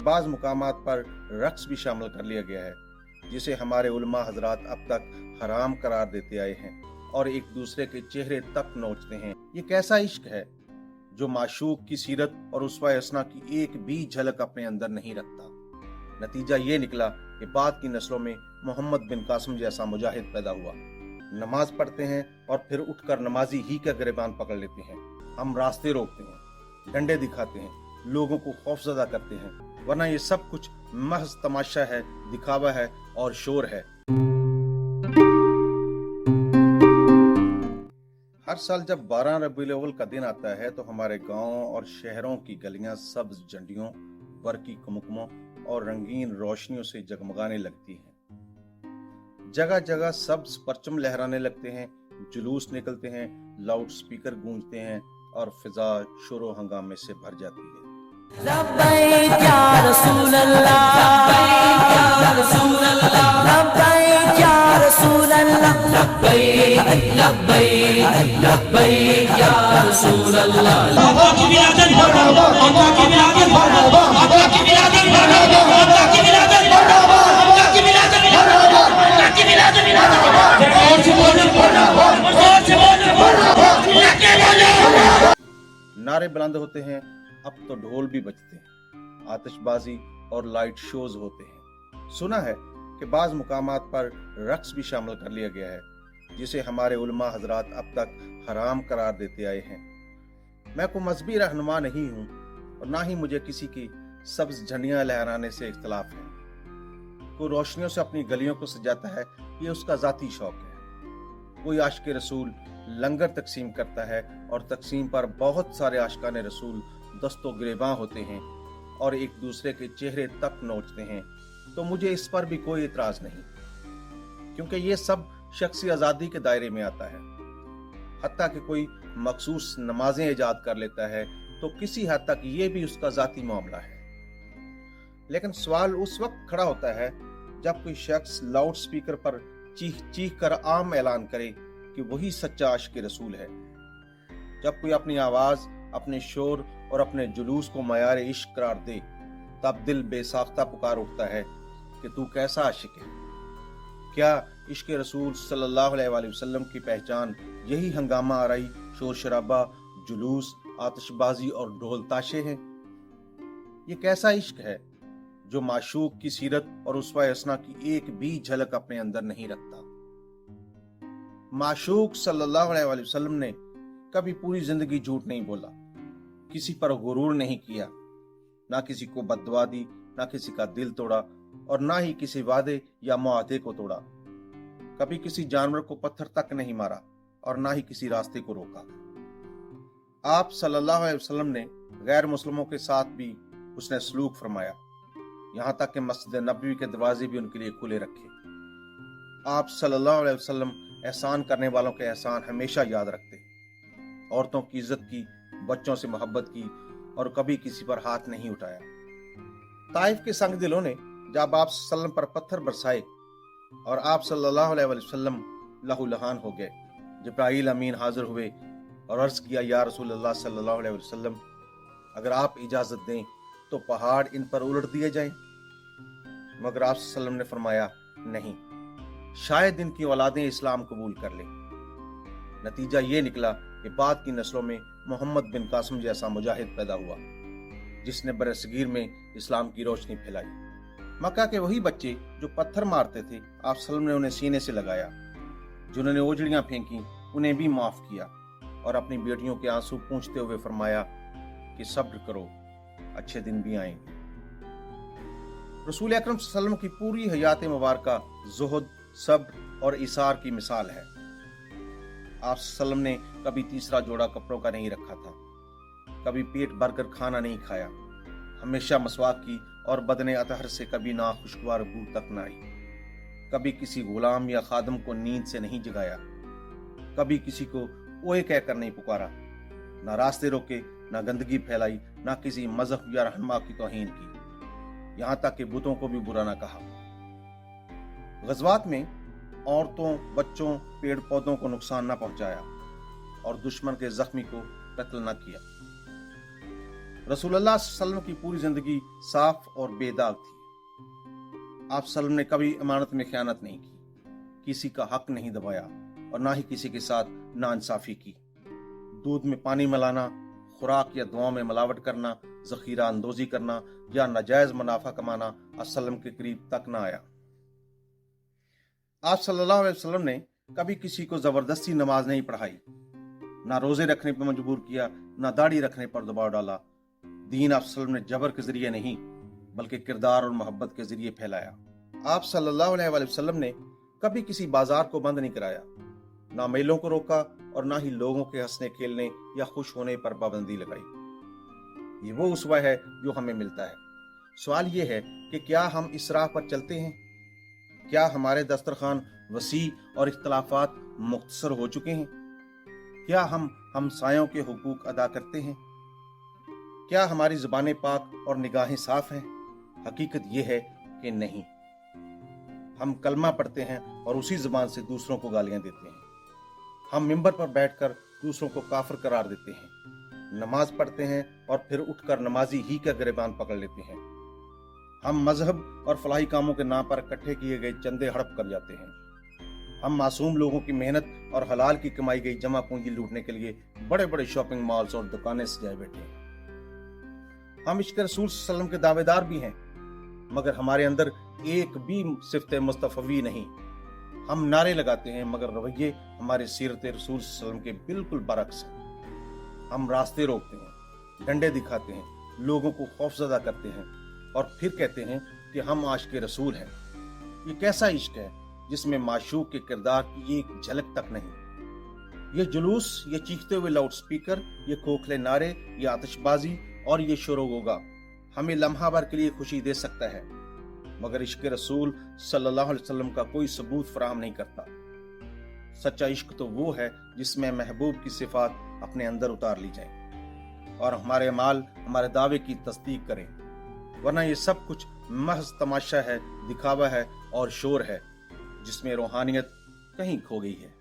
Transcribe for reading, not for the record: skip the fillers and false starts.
बाज़ मुकामात पर रक्स भी शामिल कर लिया गया है, जिसे हमारे उलमा हजरात अब तक हराम करार देते आए हैं और एक दूसरे के चेहरे तक नोचते हैं। ये कैसा इश्क है जो माशूक की सीरत और उसवा हसना की एक भी झलक अपने अंदर नहीं रखता। नतीजा ये निकला कि बाद की नस्लों में मोहम्मद बिन कासिम जैसा मुजाहिद पैदा हुआ। नमाज पढ़ते हैं और फिर उठकर नमाजी ही का गिरबान पकड़ लेते हैं। हम रास्ते रोकते हैं, डंडे दिखाते हैं, लोगों को खौफजदा करते हैं, वरना ये सब कुछ महज तमाशा है, दिखावा है और शोर है। हर साल जब 12 रबीउल अव्वल का दिन आता है तो हमारे गांवों और शहरों की गलियां सब्ज झंडियों, बरकी कुमकुमों और रंगीन रोशनियों से जगमगाने लगती हैं। जगह जगह सब्ज परचम लहराने लगते हैं, जुलूस निकलते हैं, लाउड स्पीकर गूंजते हैं और फिजा शोरो हंगामे से भर जाती है। लब्बैक या रसूल अल्लाह, लब्बैक या रसूल अल्लाह, लब्बैक या रसूल अल्लाह, लब्बैक लब्बैक लब्बैक या रसूल अल्लाह। आका की विलादत मरहबा, आका की विलादत मरहबा, आका की विलादत मरहबा, आका की विलादत मरहबा, आका की विलादत मरहबा, आका की विलादत मरहबा। और से बोलो मरहबा, और से बोलो मरहबा, लके बोलो। नारे बुलंद होते हैं, अब तो ढोल भी बजते हैं, आतिशबाजी और लाइट शोज होते हैं। सुना है कि बाज़ मुकामात पर रक्स भी शामिल कर लिया गया है, जिसे हमारे उलमा हजरात अब तक हराम करार देते आए हैं। मैं कोई मजहबी रहनुमा नहीं हूँ और ना ही मुझे किसी की सब्ज झंडियां लहराने से इख्तलाफ है। कोई रोशनियों से अपनी गलियों को सजाता है, ये उसका जाती शौक है। कोई आशिक रसूल लंगर तकसीम करता है और तकसीम पर बहुत सारे आशिकाने रसूल दस्तो गिरेबां होते हैं और एक दूसरे के चेहरे तक नोचते हैं, तो मुझे इस पर भी कोई इतराज नहीं, क्योंकि ये सब शख्सी आज़ादी के दायरे में आता है। हत्ता कि कोई मखसूस नमाजें इजाद कर लेता है तो किसी हद तक ये भी उसका जाती मामला है। लेकिन सवाल उस वक्त खड़ा होता है जब कोई शख्स लाउड स्पीकर पर चीख चीख कर आम ऐलान करे कि वही सच्चा आशिक रसूल है। जब कोई अपनी आवाज, अपने शोर और अपने जुलूस को मयार इश्क करार दे, तब दिल बेसाख्ता पुकार उठता है कि तू कैसा आशिक है। क्या इश्क रसूल सल्लल्लाहु अलैहि वसल्लम की पहचान यही हंगामा आराई, शोर शराबा, जुलूस, आतिशबाजी और ढोल ताशे हैं? ये कैसा इश्क है जो माशूक की सीरत और उसवा हसना की एक भी झलक अपने अंदर नहीं रखता। माशूक सल्लल्लाहु अलैहि वसल्लम ने कभी पूरी जिंदगी झूठ नहीं बोला, किसी पर गुरूर नहीं किया, ना किसी को बददुआ दी, ना किसी का दिल तोड़ा और ना ही किसी वादे या मुआहदे को तोड़ा। कभी किसी जानवर को पत्थर तक नहीं मारा और ना ही किसी रास्ते को रोका। आप सल्लल्लाहु अलैहि वसल्लम ने गैर मुस्लिमों के साथ भी उसने सलूक फरमाया, यहाँ तक कि मस्जिद नबवी के दरवाजे भी उनके लिए खुले रखे। आप सल्लल्लाहु अलैहि वसल्लम एहसान करने वालों के एहसान हमेशा याद रखते, औरतों की इज्जत की, बच्चों से मोहब्बत की और कभी किसी पर हाथ नहीं उठाया। ताइफ के संग दिलों ने जब आप सल्लम पर पत्थर बरसाए और आप सल्लल्लाहु अलैहि वसल्लम लहू लहान हो गए, जिब्राइल अमीन हाजिर हुए और अर्ज किया, या रसूल अल्लाह सल्लल्लाहु अलैहि वसल्लम, अगर आप इजाजत दें तो पहाड़ इन पर उलट दिए जाएं। मगर आप सल्लम ने फरमाया, नहीं, शायद इनकी औलादें इस्लाम कबूल कर लें। नतीजा ये निकला कि बाद की नस्लों में मोहम्मद बिन कासिम जैसा मुजाहिद पैदा हुआ, जिसने बरसगीर में इस्लाम की रोशनी फैलाई। मक्का के वही बच्चे जो पत्थर मारते थे, आप सल्लम ने उन्हें सीने से लगाया। जिन्होंने ओजड़ियां फेंकी, उन्हें भी माफ किया और अपनी बेटियों के आंसू पूंछते हुए फरमाया कि सब्र करो, अच्छे दिन भी आएंगे। रसूल अकरम सल्लल्लाहु अलैहि वसल्लम की पूरी हयात मुबारका ज़ुहद, सब्र और इसार की मिसाल है। आप सल्लम ने कभी तीसरा जोड़ा कपड़ों का नहीं रखा था, कभी पेट भरकर खाना नहीं खाया, हमेशा मसवाक की और बदने अतहर से कभी ना खुशगवार बू तक न आई, कभी किसी गुलाम या खादम को नींद से नहीं जगाया, कभी किसी को ओए कहकर नहीं पुकारा, ना रास्ते रोके, ना गंदगी फैलाई, ना किसी मजहब या रहनुमा की तौहीन की, यहाँ तक कि बुतों को भी बुरा ना कहा। गज़वात में औरतों, बच्चों, पेड़ पौधों को नुकसान न पहुंचाया और दुश्मन के जख्मी को कत्ल न किया। रसूलुल्लाह सल्लल्लाहु अलैहि वसल्लम की पूरी जिंदगी साफ और बेदाग थी। आप सल्लम ने कभी अमानत में खयानत नहीं की, किसी का हक नहीं दबाया और ना ही किसी के साथ नाइंसाफी की। दूध में पानी मिलाना, खुराक या दुआ में मिलावट करना, जखीरा अंदोजी करना या नाजायज मुनाफा कमाना आप सल्लम के करीब तक ना आया। आप सल्लल्लाहु अलैहि वसल्लम ने कभी किसी को जबरदस्ती नमाज नहीं पढ़ाई, ना रोजे रखने पर मजबूर किया, ना दाढ़ी रखने पर दबाव डाला। दीन आप सल्लम ने जबर के जरिए नहीं बल्कि किरदार और मोहब्बत के जरिए फैलाया। आप सल्लल्लाहु अलैहि वसल्लम ने कभी किसी बाजार को बंद नहीं कराया, ना मेलों को रोका और ना ही लोगों के हंसने खेलने या खुश होने पर पाबंदी लगाई। ये वो उसवा है जो हमें मिलता है। सवाल ये है कि क्या हम इस राह पर चलते हैं? क्या हमारे दस्तरखान वसी और इख्तलाफात मुख्तसर हो चुके हैं? क्या हम हमसायों के हुकूक अदा करते हैं? क्या हमारी ज़ुबानें पाक और निगाहें साफ हैं? हकीकत यह है कि नहीं। हम कलमा पढ़ते हैं और उसी ज़ुबान से दूसरों को गालियां देते हैं। हम मिंबर पर बैठकर दूसरों को काफिर करार देते हैं। नमाज पढ़ते हैं और फिर उठकर नमाजी ही का गिरबान पकड़ लेते हैं। हम मजहब और फलाही कामों के नाम पर इकट्ठे किए गए चंदे हड़प कर जाते हैं। हम मासूम लोगों की मेहनत और हलाल की कमाई गई जमा पूंजी लूटने के लिए बड़े बड़े शॉपिंग मॉल्स और दुकानें सजाए बैठे हैं। हम इश्क रसूल सल्लल्लाहु अलैहि वसल्लम के दावेदार भी हैं, मगर हमारे अंदर एक भी सिफ़त मुस्तफ़वी नहीं। हम नारे लगाते हैं मगर रवैये हमारे सीरत रसूल सल्लल्लाहु अलैहि वसल्लम के बिल्कुल बरक्स हैं। हम रास्ते रोकते हैं, डंडे दिखाते हैं, लोगों को खौफजदा करते हैं और फिर कहते हैं कि हम आशिक़ रसूल हैं। ये कैसा इश्क है जिसमें माशूक के किरदार की एक झलक तक नहीं? ये जुलूस, ये चीखते हुए लाउड स्पीकर, ये खोखले नारे, ये आतिशबाजी और ये शोर-ओ-गुगा हमें लम्हा भर के लिए खुशी दे सकता है, मगर इश्क रसूल सल्लल्लाहु अलैहि वसल्लम का कोई सबूत फराहम नहीं करता। सच्चा इश्क तो वो है जिसमें महबूब की सिफात अपने अंदर उतार ली जाए और हमारे अमाल हमारे दावे की तस्दीक करें, वरना ये सब कुछ महज तमाशा है, दिखावा है और शोर है जिसमें रूहानियत कहीं खो गई है।